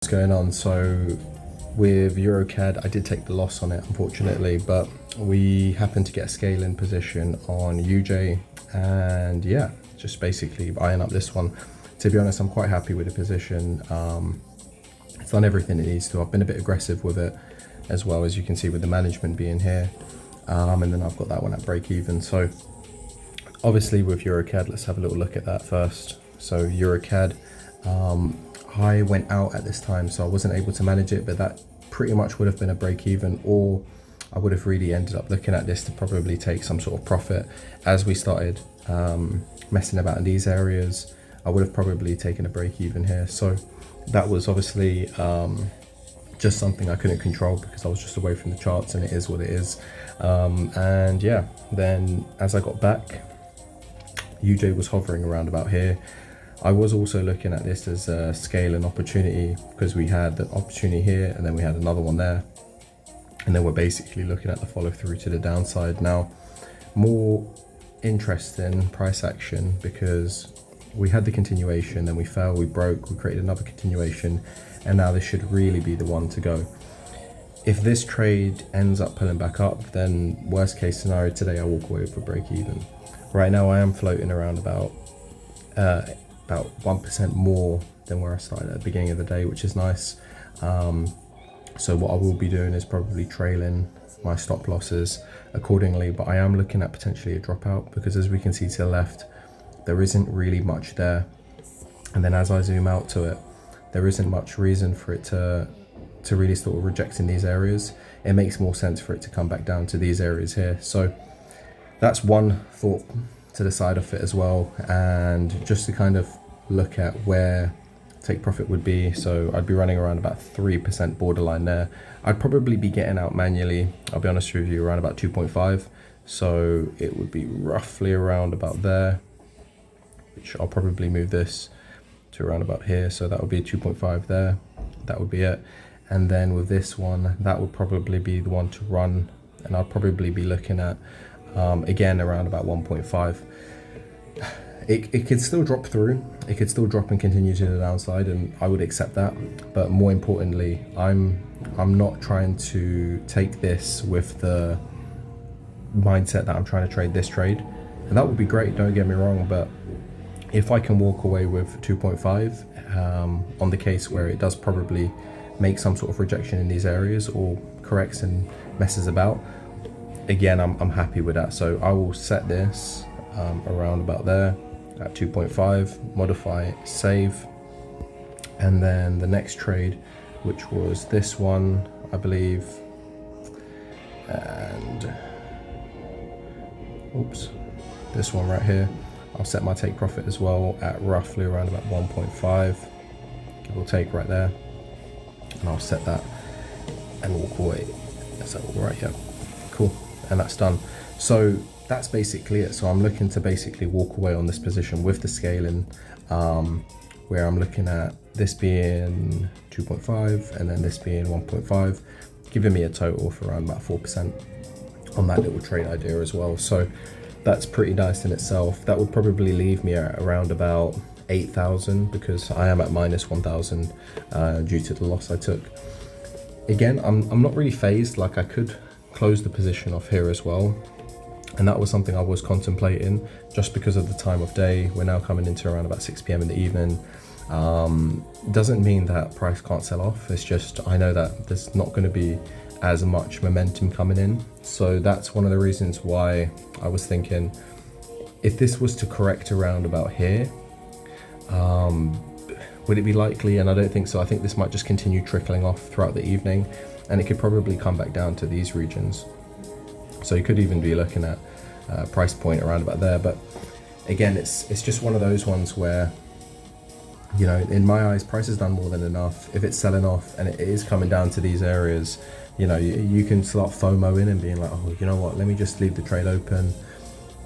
What's going on? So with EuroCAD, I did take the loss on it, unfortunately, but we happened to get a scale in position on UJ, and yeah, just basically eyeing up this one. To be honest, I'm quite happy with the position. It's done everything it needs to. I've been a bit aggressive with it as well, as you can see with the management being here, and then I've got that one at break even. So obviously with EuroCAD, let's have a little look at that first. So EuroCAD, I went out at this time, so I wasn't able to manage it, but that pretty much would have been a break even, or I would have really ended up looking at this to probably take some sort of profit. As we started messing about in these areas, I would have probably taken a break even here. So that was obviously just something I couldn't control because I was just away from the charts, and it is what it is. And yeah, then as I got back, UJ was hovering around about here. I was also looking at this as a scale and opportunity, because we had the opportunity here and then we had another one there, and then we're basically looking at the follow through to the downside. Now, more interesting price action, because we had the continuation, then we fell, we broke, we created another continuation, and now this should really be the one to go. If this trade ends up pulling back up, then worst case scenario today, I walk away with a break even. Right now I am floating around about 1% more than where I started at the beginning of the day, which is nice. So what I will be doing is probably trailing my stop losses accordingly, but I am looking at potentially a dropout, because as we can see to the left, there isn't really much there. And then as I zoom out to it, there isn't much reason for it to really sort of reject in these areas. It makes more sense for it to come back down to these areas here. So that's one thought to the side of it as well, and just to kind of look at where take profit would be. So I'd be running around about 3% borderline there. I'd probably be getting out manually, I'll be honest with you, around about 2.5. So it would be roughly around about there, which I'll probably move this to around about here. So that would be 2.5 there. That would be it. And then with this one, that would probably be the one to run, and I'll probably be looking at again around about 1.5. It could still drop through, it could still drop and continue to the downside, and I would accept that. But more importantly, I'm not trying to take this with the mindset that I'm trying to trade this trade, and that would be great, don't get me wrong, but if I can walk away with 2.5 on the case where it does probably make some sort of rejection in these areas or corrects and messes about, again, I'm happy with that. So I will set this around about there at 2.5, modify, save, and then the next trade, which was this one, I believe, and oops, this one right here, I'll set my take profit as well at roughly around about 1.5, give or take right there, and I'll set that and walk away. Is that all right? Yeah, cool, and that's done. So that's basically it. So I'm looking to basically walk away on this position with the scaling, where I'm looking at this being 2.5 and then this being 1.5, giving me a total of around about 4% on that little trade idea as well. So that's pretty nice in itself. That would probably leave me at around about 8,000, because I am at minus 1,000 due to the loss I took. Again, I'm not really phased. Like, I could close the position off here as well, and that was something I was contemplating, just because of the time of day. We're now coming into around about 6 p.m. in the evening. Doesn't mean that price can't sell off. It's just I know that there's not going to be as much momentum coming in. So that's one of the reasons why I was thinking, if this was to correct around about here, would it be likely? And I don't think so. I think this might just continue trickling off throughout the evening, and it could probably come back down to these regions. So you could even be looking at price point around about there. But again, it's just one of those ones where, you know, in my eyes, price has done more than enough. If it's selling off and it is coming down to these areas, you know, you can start FOMOing and being like, oh, you know what, let me just leave the trade open,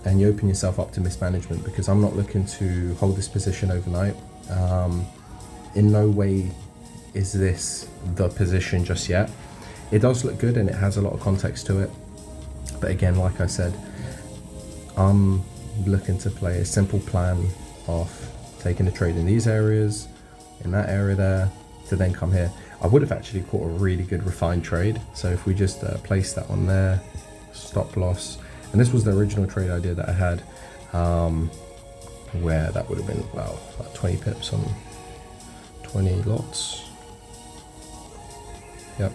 and you open yourself up to mismanagement, because I'm not looking to hold this position overnight. In no way is this the position just yet. It does look good and it has a lot of context to it, but again, like I said, I'm looking to play a simple plan of taking a trade in these areas, in that area there, to then come here. I would have actually caught a really good refined trade. So if we just place that on there, stop loss, and this was the original trade idea that I had, where that would have been about 20 pips on 20 lots. Yep.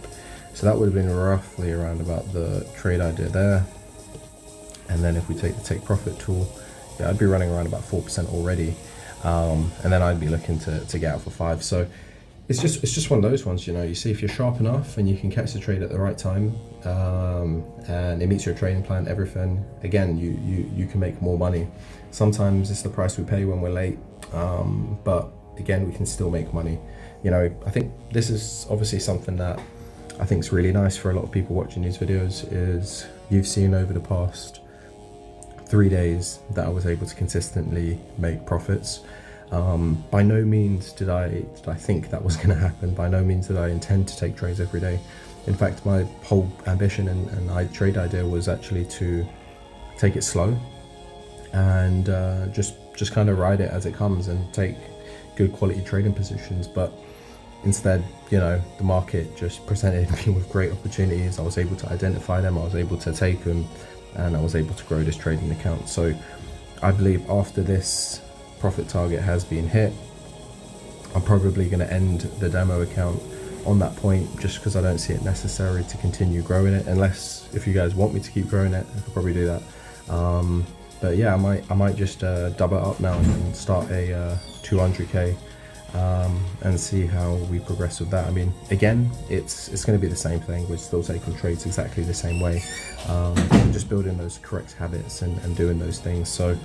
So that would have been roughly around about the trade idea there. And then if we take the take profit tool, yeah, I'd be running around about 4% already. And then I'd be looking to get out for 5. So it's just one of those ones, you know, you see if you're sharp enough and you can catch the trade at the right time, and it meets your trading plan, everything, again, you can make more money. Sometimes it's the price we pay when we're late, but again, we can still make money. You know, I think this is obviously something that I think is really nice for a lot of people watching these videos, is you've seen over the past 3 days that I was able to consistently make profits. By no means did I think that was going to happen. By no means did I intend to take trades every day. In fact, my whole ambition and trade idea was actually to take it slow and just kind of ride it as it comes and take good quality trading positions. But instead, you know, the market just presented me with great opportunities. I was able to identify them, I was able to take them, and I was able to grow this trading account. So I believe after this profit target has been hit, I'm probably going to end the demo account on that point, just because I don't see it necessary to continue growing it, unless if you guys want me to keep growing it, I could probably do that. But yeah, I might just double it up now and start a 200k and see how we progress with that. I mean, again, it's going to be the same thing. We're still taking trades exactly the same way, just building those correct habits and doing those things. So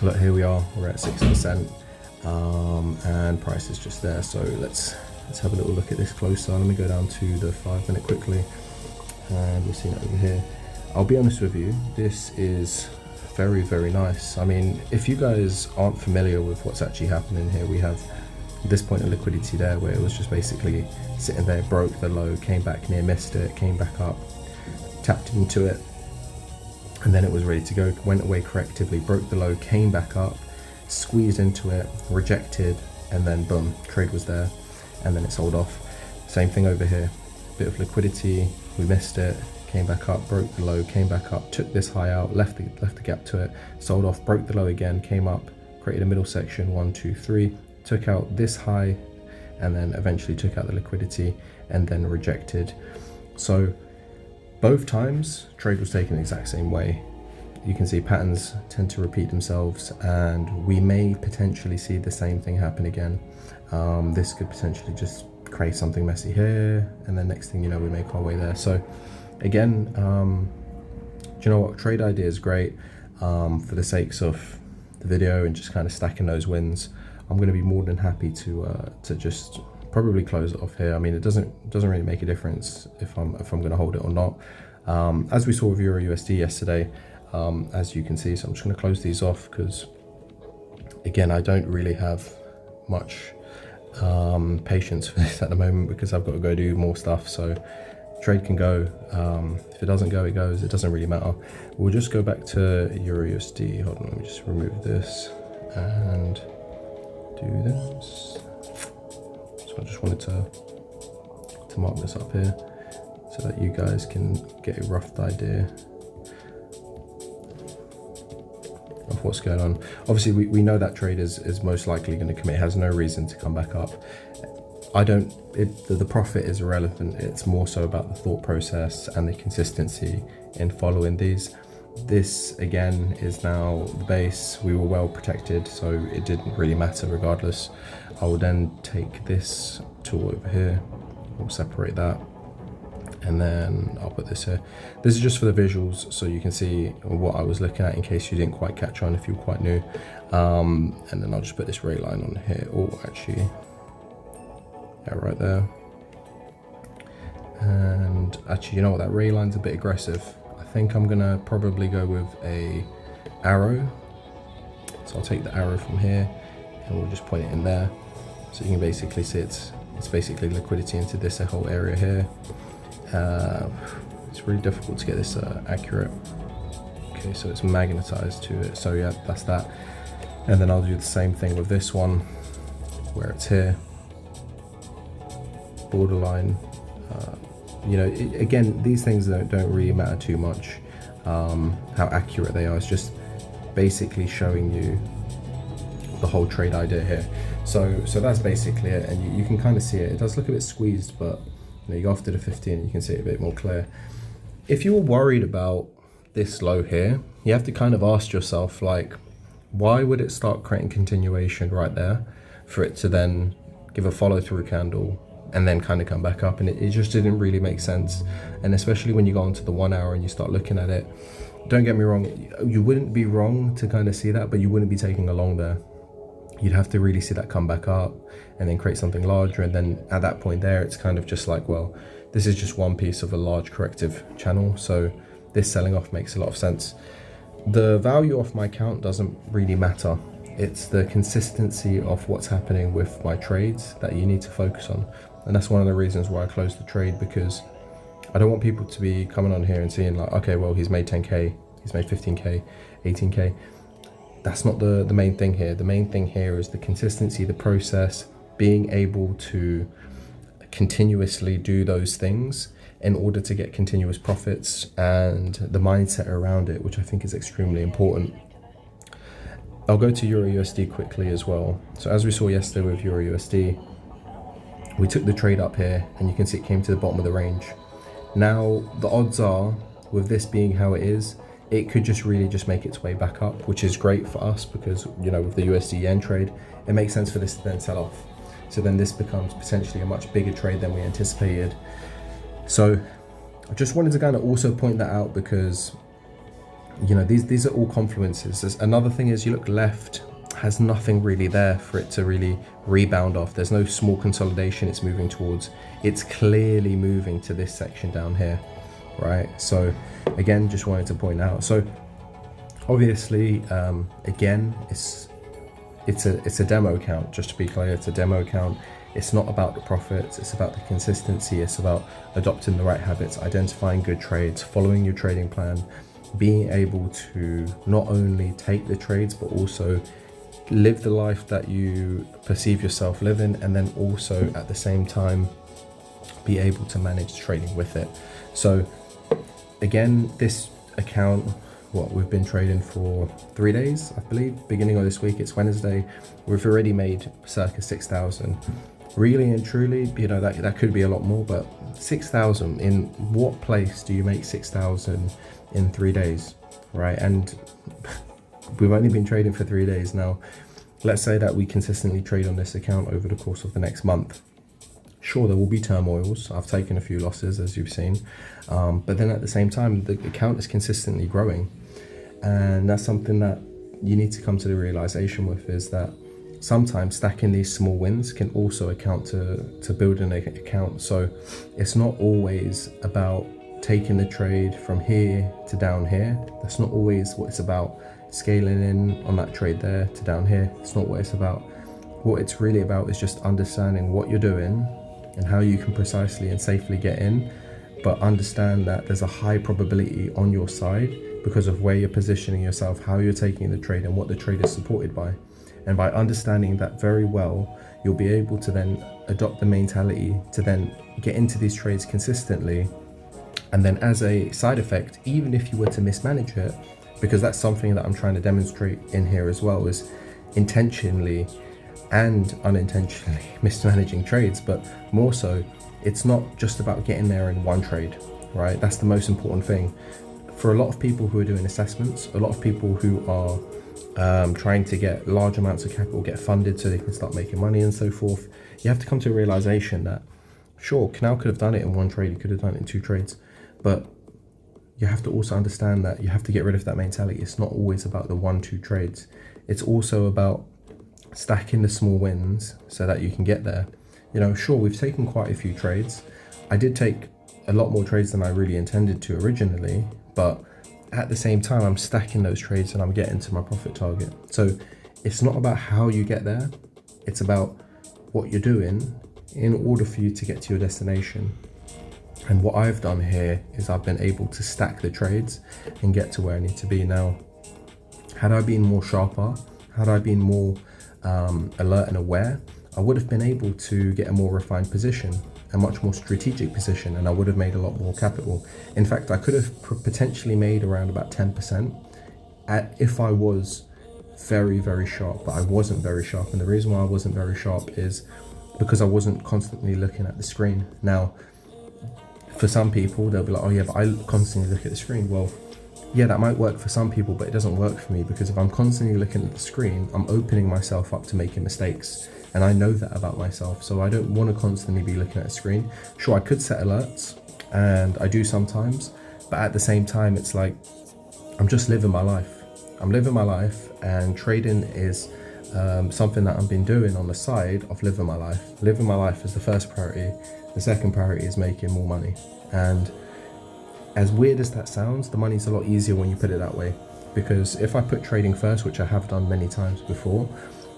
look, here we are, we're at 6%, and price is just there. So let's have a little look at this closer. Let me go down to the 5 minute quickly, and we'll see it over here. I'll be honest with you, this is very, very nice. I mean, if you guys aren't familiar with what's actually happening here, we have this point of liquidity there where it was just basically sitting there, broke the low, came back near, missed it, came back up, tapped into it, and then it was ready to go, went away correctively, broke the low, came back up, squeezed into it, rejected, and then boom, trade was there, and then it sold off. Same thing over here, bit of liquidity, we missed it, came back up, broke the low, came back up, took this high out, left the gap to it, sold off, broke the low again, came up, created a middle section, 1, 2, 3, took out this high, and then eventually took out the liquidity and then rejected. So both times trade was taken the exact same way. You can see patterns tend to repeat themselves, and we may potentially see the same thing happen again. This could potentially just create something messy here, and then next thing you know, we make our way there. So again, do you know what, trade idea is great. For the sakes of the video and just kind of stacking those wins, I'm going to be more than happy to just probably close it off here. I mean, it doesn't really make a difference if I'm going to hold it or not. As we saw with Euro USD yesterday, as you can see, so I'm just going to close these off because again, I don't really have much patience for this at the moment because I've got to go do more stuff. So trade can go, if it doesn't go, it goes, it doesn't really matter. We'll just go back to Euro USD. Hold on, let me just remove this and do this. So I just wanted to mark this up here so that you guys can get a rough idea of what's going on. Obviously we know that trade is most likely going to commit, has no reason to come back up. The profit is irrelevant. It's more so about the thought process and the consistency in following these. This again is now the base. We were well protected, so it didn't really matter regardless. I will then take this tool over here, we'll separate that, and then I'll put this here. This is just for the visuals, so you can see what I was looking at in case you didn't quite catch on if you're quite new. And then I'll just put this rate line on here. Oh, actually, yeah, right there. And actually, you know what, that ray line's a bit aggressive. I think I'm gonna probably go with a arrow. So I'll take the arrow from here and we'll just point it in there. So you can basically see it's basically liquidity into this whole area here. It's really difficult to get this accurate. Okay, so it's magnetized to it. So yeah, that's that. And then I'll do the same thing with this one where it's here. borderline. Again, these things don't really matter too much, how accurate they are. It's just basically showing you the whole trade idea here. So that's basically it, and you can kind of see it. It does look a bit squeezed, but you go after the 15, you can see it a bit more clear. If you're worried about this low here, you have to kind of ask yourself, like, why would it start creating continuation right there for it to then give a follow through candle and then kind of come back up? And it just didn't really make sense. And especially when you go into the 1 hour and you start looking at it, don't get me wrong, you wouldn't be wrong to kind of see that, but you wouldn't be taking a long there. You'd have to really see that come back up and then create something larger. And then at that point there, it's kind of just like, well, this is just one piece of a large corrective channel. So this selling off makes a lot of sense. The value of my account doesn't really matter. It's the consistency of what's happening with my trades that you need to focus on. And that's one of the reasons why I closed the trade, because I don't want people to be coming on here and seeing like, okay, well, he's made 10K, he's made 15K, 18K. That's not the main thing here. The main thing here is the consistency, the process, being able to continuously do those things in order to get continuous profits, and the mindset around it, which I think is extremely important. I'll go to Euro USD quickly as well. So as we saw yesterday with Euro USD, we took the trade up here and you can see it came to the bottom of the range. Now the odds are, with this being how it is, it could just really just make its way back up, which is great for us because, with the USD yen trade, it makes sense for this to then sell off. So then this becomes potentially a much bigger trade than we anticipated. So I just wanted to kind of also point that out because, these are all confluences. Another thing is, you look left, has nothing really there for it to really rebound off. There's no small consolidation it's moving towards. It's clearly moving to this section down here, right? So again, just wanted to point out. So obviously, again, it's a demo account. Just to be clear, it's a demo account. It's not about the profits, it's about the consistency. It's about adopting the right habits, identifying good trades, following your trading plan, being able to not only take the trades but also live the life that you perceive yourself living, and then also at the same time be able to manage trading with it. So again, this account, we've been trading for 3 days, I believe. Beginning of this week, it's Wednesday, we've already made circa 6,000. Really and truly, that could be a lot more, but 6,000, in what place do you make 6,000 in 3 days, right? And we've only been trading for 3 days now. Let's say that we consistently trade on this account over the course of the next month. Sure, there will be turmoils. I've taken a few losses, as you've seen, but then at the same time, the account is consistently growing. And that's something that you need to come to the realization with, is that sometimes stacking these small wins can also account to building an account. So it's not always about taking the trade from here to down here. That's not always what it's about. Scaling in on that trade there to down here, it's not what it's about. What it's really about is just understanding what you're doing and how you can precisely and safely get in, but understand that there's a high probability on your side because of where you're positioning yourself, how you're taking the trade, and what the trade is supported by. And by understanding that very well, you'll be able to then adopt the mentality to then get into these trades consistently. And then as a side effect, even if you were to mismanage it, because that's something that I'm trying to demonstrate in here as well, is intentionally and unintentionally mismanaging trades. But more so, it's not just about getting there in one trade, right? That's the most important thing. For a lot of people who are doing assessments, a lot of people who are trying to get large amounts of capital, get funded so they can start making money and so forth, you have to come to a realization that, sure, Canal could have done it in one trade, he could have done it in 2 trades, but you have to also understand that you have to get rid of that mentality. It's not always about the 1-2 trades. It's also about stacking the small wins so that you can get there. Sure, we've taken quite a few trades. I did take a lot more trades than I really intended to originally, but at the same time, I'm stacking those trades and I'm getting to my profit target. So it's not about how you get there. It's about what you're doing in order for you to get to your destination. And what I've done here is I've been able to stack the trades and get to where I need to be now. Had I been more sharper, had I been more alert and aware, I would have been able to get a more refined position, a much more strategic position, and I would have made a lot more capital. In fact, I could have potentially made around about 10% if I was very, very sharp, but I wasn't very sharp. And the reason why I wasn't very sharp is because I wasn't constantly looking at the screen. Now, for some people, they'll be like, oh yeah, but I constantly look at the screen. Well, yeah, that might work for some people, but it doesn't work for me, because if I'm constantly looking at the screen, I'm opening myself up to making mistakes. And I know that about myself, so I don't want to constantly be looking at a screen. Sure, I could set alerts, and I do sometimes, but at the same time, it's like, I'm just living my life. I'm living my life, and trading is something that I've been doing on the side of living my life. Living my life is the first priority. The second priority is making more money. And as weird as that sounds, the money's a lot easier when you put it that way. Because if I put trading first, which I have done many times before,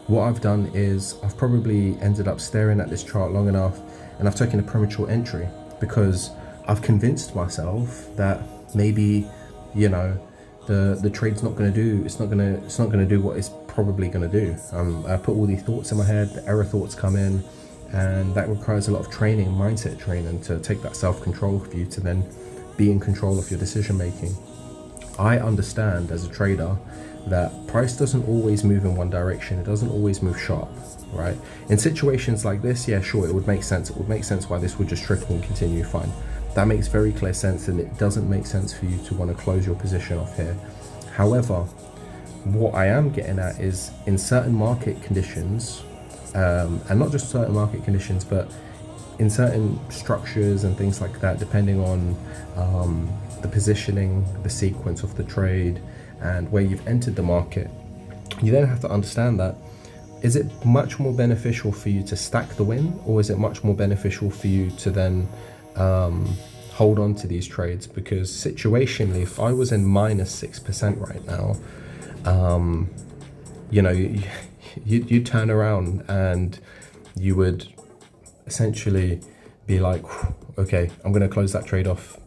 what I've done is I've probably ended up staring at this chart long enough, and I've taken a premature entry because I've convinced myself that maybe, you know, the trade's not going to do, it's not going to do what it's probably going to do. I put all these thoughts in my head, the error thoughts come in, and that requires a lot of training, mindset training, to take that self-control for you to then be in control of your decision making. I understand as a trader that price doesn't always move in one direction. It doesn't always move sharp, right? In situations like this, yeah, sure, it would make sense. It would make sense why this would just trickle and continue, fine. That makes very clear sense, and it doesn't make sense for you to want to close your position off here. However, what I am getting at is in certain market conditions, and not just certain market conditions, but in certain structures and things like that, depending on the positioning, the sequence of the trade, and where you've entered the market, you then have to understand that, is it much more beneficial for you to stack the win, or is it much more beneficial for you to then hold on to these trades? Because situationally, if I was in minus 6% right now, you know, you turn around and you would essentially be like, okay, I'm going to close that trade off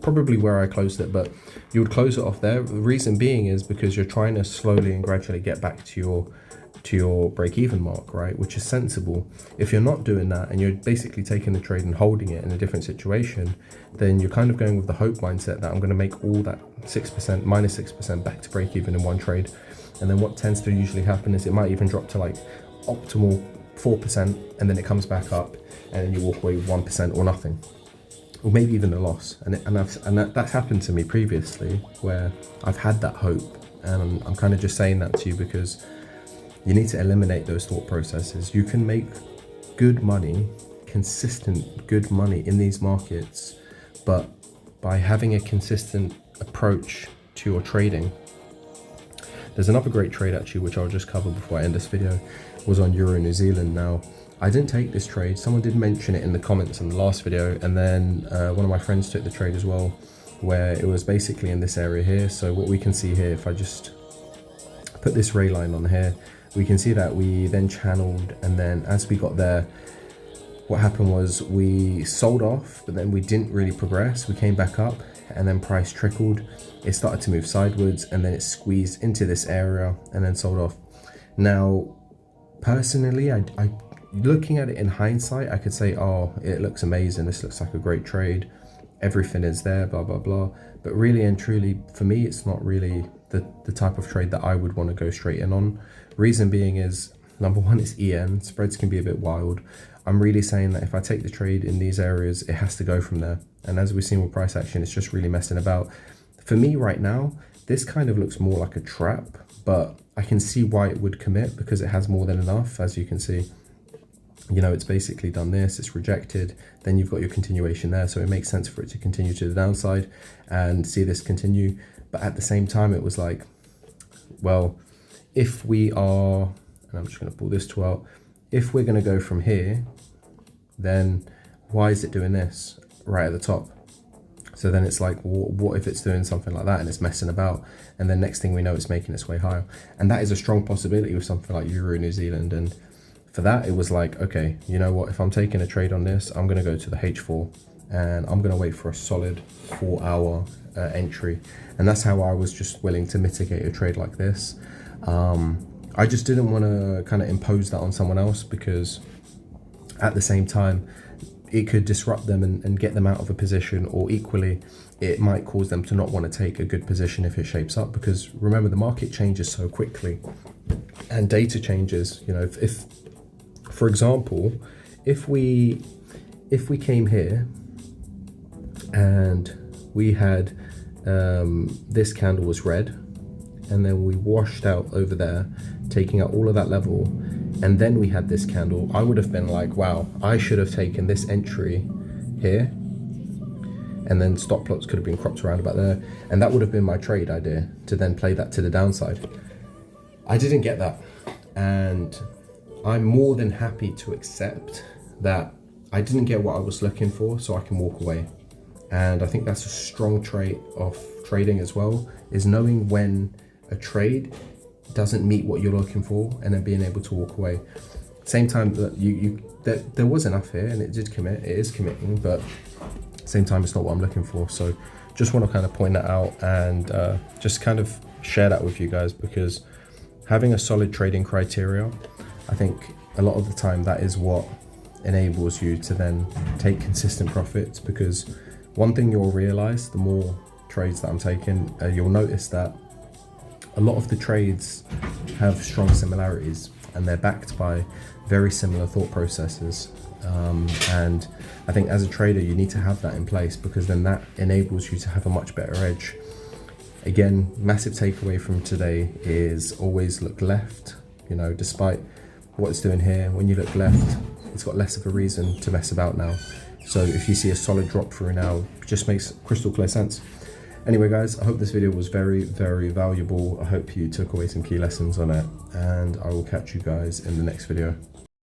probably where I closed it, but you would close it off there. The reason being is because you're trying to slowly and gradually get back to your break-even mark, right? Which is sensible. If you're not doing that and you're basically taking the trade and holding it in a different situation, then you're kind of going with the hope mindset that I'm going to make all that 6%, minus 6% back to break-even in one trade. And then what tends to usually happen is it might even drop to like optimal 4%, and then it comes back up, and then you walk away with 1% or nothing, or maybe even a loss. And that's happened to me previously, where I've had that hope, and I'm kind of just saying that to you because you need to eliminate those thought processes. You can make good money, consistent good money in these markets, but by having a consistent approach to your trading. There's another great trade actually, which I'll just cover before I end this video, was on Euro New Zealand. Now, I didn't take this trade. Someone did mention it in the comments in the last video, and then one of my friends took the trade as well, where it was basically in this area here. So what we can see here, if I just put this ray line on here, we can see that we then channeled, and then as we got there, what happened was we sold off, but then we didn't really progress. We came back up, and then price trickled. It started to move sideways, and then it squeezed into this area and then sold off. Now, personally, I looking at it in hindsight, I could say, oh, it looks amazing. This looks like a great trade. Everything is there, blah, blah, blah. But really and truly, for me, it's not really the type of trade that I would want to go straight in on. Reason being is, number one, it's EN. Spreads can be a bit wild. I'm really saying that if I take the trade in these areas, it has to go from there. And as we've seen with price action, it's just really messing about. For me right now, this kind of looks more like a trap, but I can see why it would commit because it has more than enough. As you can see, you know, it's basically done this, it's rejected, then you've got your continuation there. So it makes sense for it to continue to the downside and see this continue. But at the same time, it was like, well, if we are, and I'm just going to pull this tool out, if we're going to go from here, then why is it doing this right at the top? So then it's like, what if it's doing something like that and it's messing about, and then next thing we know, it's making its way higher? And that is a strong possibility with something like Euro New Zealand. And for that, it was like, okay, you know what, if I'm taking a trade on this, I'm going to go to the H4 and I'm going to wait for a solid 4-hour entry. And that's how I was just willing to mitigate a trade like this. I just didn't want to kind of impose that on someone else, because at the same time it could disrupt them and get them out of a position, or equally it might cause them to not want to take a good position if it shapes up. Because remember, the market changes so quickly and data changes. You know, if for example, if we came here and we had this candle was red, and then we washed out over there, taking out all of that level, and then we had this candle, I would have been like, wow, I should have taken this entry here, and then stop loss could have been cropped around about there, and that would have been my trade idea, to then play that to the downside. I didn't get that, and I'm more than happy to accept that I didn't get what I was looking for, so I can walk away. And I think that's a strong trait of trading as well, is knowing when a trade doesn't meet what you're looking for and then being able to walk away. Same time that there was enough here and it did commit, it is committing, but same time it's not what I'm looking for. So just want to kind of point that out and just kind of share that with you guys, because having a solid trading criteria, I think a lot of the time that is what enables you to then take consistent profits. Because one thing you'll realize, the more trades that I'm taking, you'll notice that a lot of the trades have strong similarities and they're backed by very similar thought processes. And I think as a trader, you need to have that in place, because then that enables you to have a much better edge. Again, massive takeaway from today is always look left. You know, despite what it's doing here, when you look left, it's got less of a reason to mess about now. So if you see a solid drop through now, it just makes crystal clear sense. Anyway guys, I hope this video was very, very valuable. I hope you took away some key lessons on it, and I will catch you guys in the next video.